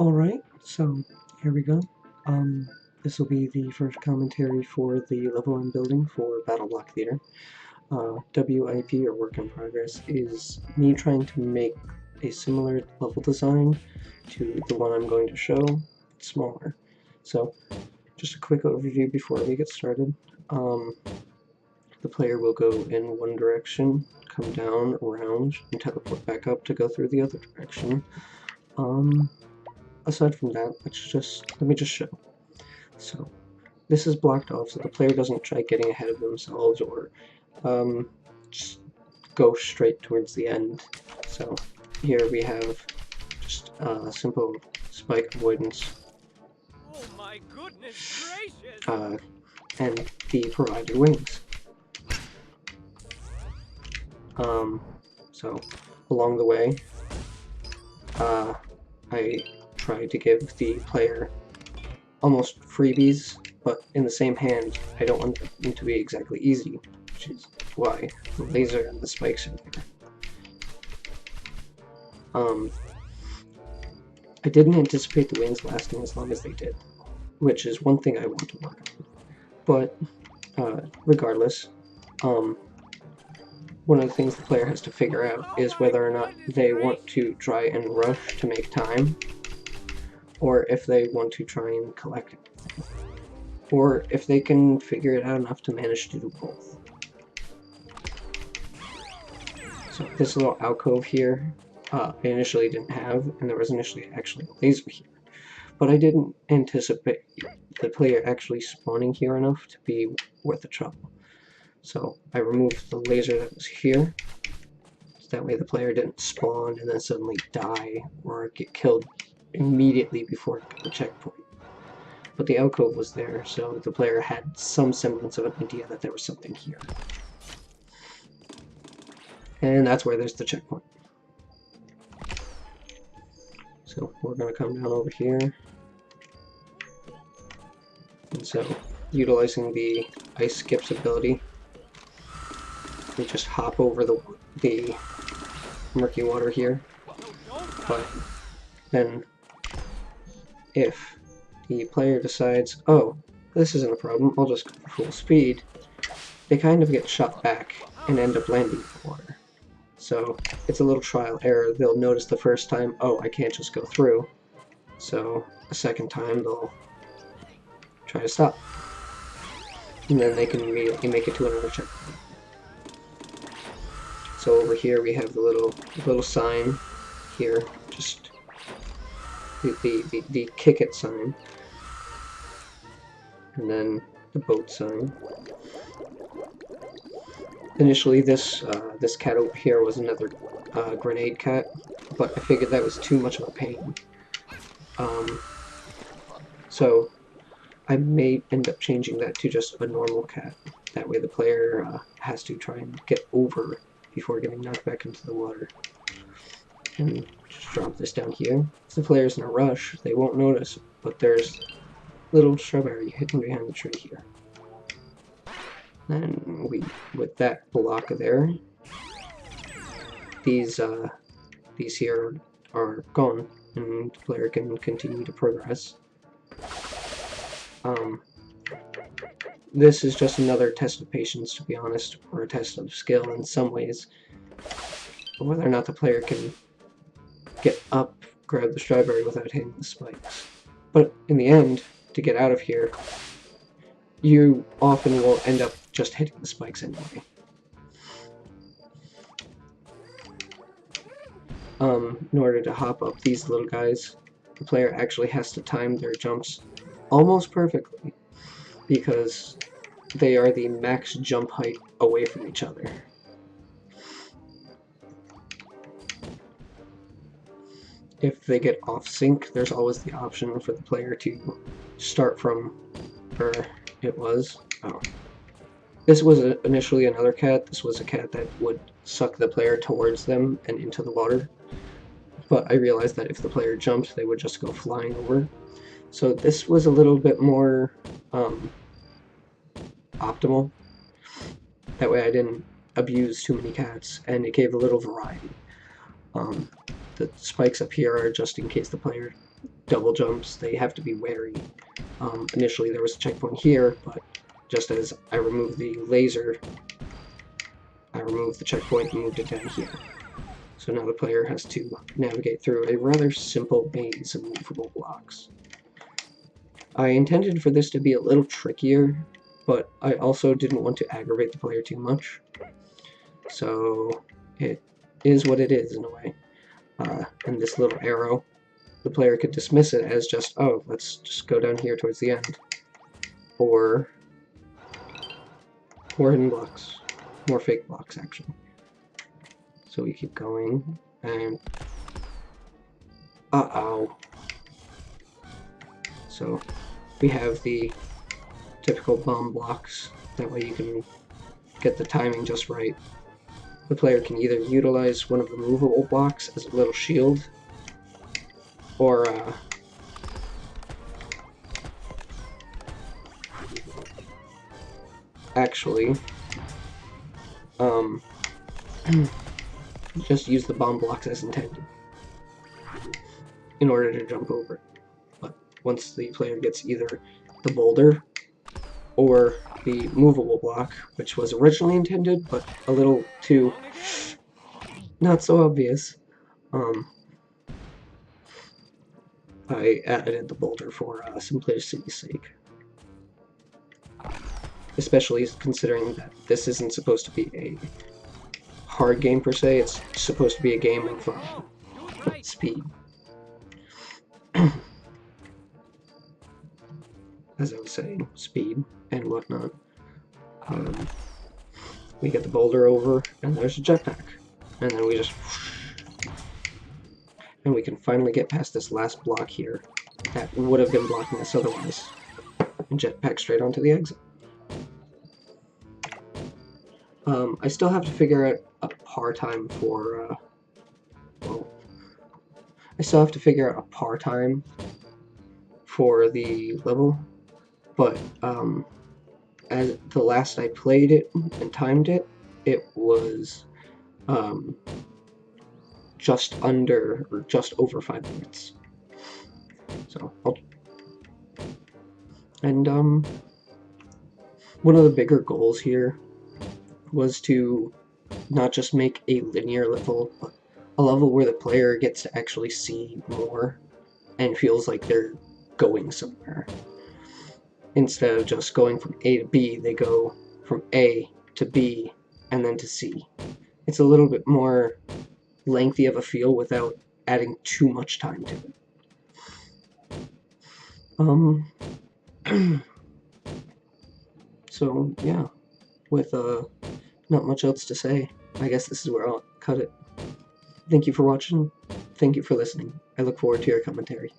Alright, so here we go. This will be the first commentary for the level I'm building for BattleBlock Theater. WIP, or Work in Progress, is me trying to make a similar level design to the one I'm going to show, but smaller. So, just a quick overview before we get started. The player will go in one direction, come down, around, and teleport back up to go through the other direction. Aside from that, let me just show. So this is blocked off so the player doesn't try getting ahead of themselves or just go straight towards the end. So here we have just simple spike avoidance. Oh my goodness gracious! And the provided wings. So along the way, I try to give the player almost freebies, but in the same hand, I don't want them to be exactly easy, which is why the laser and the spikes are there. I didn't anticipate the wings lasting as long as they did, which is one thing I want to work on. But regardless, one of the things the player has to figure out is whether or not they want to try and rush to make time, or if they want to try and collect it, or if they can figure it out enough to manage to do both. So this little alcove here, I initially didn't have, and there was initially actually a laser here. But I didn't anticipate the player actually spawning here enough to be worth the trouble. So I removed the laser that was here, so that way the player didn't spawn and then suddenly die or get killed immediately before it got the checkpoint. But the alcove was there, so the player had some semblance of an idea that there was something here. And that's where there's the checkpoint. So we're going to come down over here. And so, utilizing the ice skips ability, we just hop over the murky water here. But then, if the player decides, oh, this isn't a problem, I'll just go for full speed, they kind of get shot back and end up landing in the water. So it's a little trial error. They'll notice the first time, oh, I can't just go through. So a second time they'll try to stop. And then they can immediately make it to another checkpoint. So over here we have the little sign here, just the kick it sign. And then the boat sign. Initially, this cat over here was another grenade cat, but I figured that was too much of a pain. So I may end up changing that to just a normal cat. That way the player has to try and get over before getting knocked back into the water. And just drop this down here. If the player's in a rush, they won't notice, but there's little strawberry hidden behind the tree here. And with that block there, these here are gone, and the player can continue to progress. This is just another test of patience, to be honest, or a test of skill in some ways. Whether or not the player can get up, grab the strawberry without hitting the spikes. But in the end, to get out of here, you often will end up just hitting the spikes anyway. In order to hop up these little guys, the player actually has to time their jumps almost perfectly, because they are the max jump height away from each other. If they get off sync, there's always the option for the player to start from where it was. Oh. This was initially another cat. This was a cat that would suck the player towards them and into the water. But I realized that if the player jumped, they would just go flying over. So this was a little bit more optimal. That way I didn't abuse too many cats, and it gave a little variety. The spikes up here are just in case the player double jumps, they have to be wary. Initially there was a checkpoint here, but just as I removed the laser, I removed the checkpoint and moved it down here. So now the player has to navigate through a rather simple maze of movable blocks. I intended for this to be a little trickier, but I also didn't want to aggravate the player too much. So it is what it is in a way. And this little arrow, the player could dismiss it as just, oh, let's just go down here towards the end. Or more hidden blocks. More fake blocks, actually. So we keep going, and uh-oh. So we have the typical bomb blocks. That way you can get the timing just right. The player can either utilize one of the movable blocks as a little shield, or actually just use the bomb blocks as intended in order to jump over it. But once the player gets either the boulder or the movable block, which was originally intended but a little too not so obvious, I added the boulder for simplicity's sake. Especially considering that this isn't supposed to be a hard game per se, it's supposed to be a game of speed. As I was saying, speed and whatnot. We get the boulder over, and there's a jetpack. And then we just... And we can finally get past this last block here that would have been blocking us otherwise. And jetpack straight onto the exit. I still have to figure out a par time for, I still have to figure out a par time for the level, but, as the last I played it and timed it, it was, just under, or just over 5 minutes. So, one of the bigger goals here was to not just make a linear level, but a level where the player gets to actually see more and feels like they're going somewhere. Instead of just going from A to B, they go from A to B and then to C. It's a little bit more lengthy of a feel without adding too much time to it. So, yeah, with not much else to say, I guess this is where I'll cut it. Thank you for watching. Thank you for listening. I look forward to your commentary.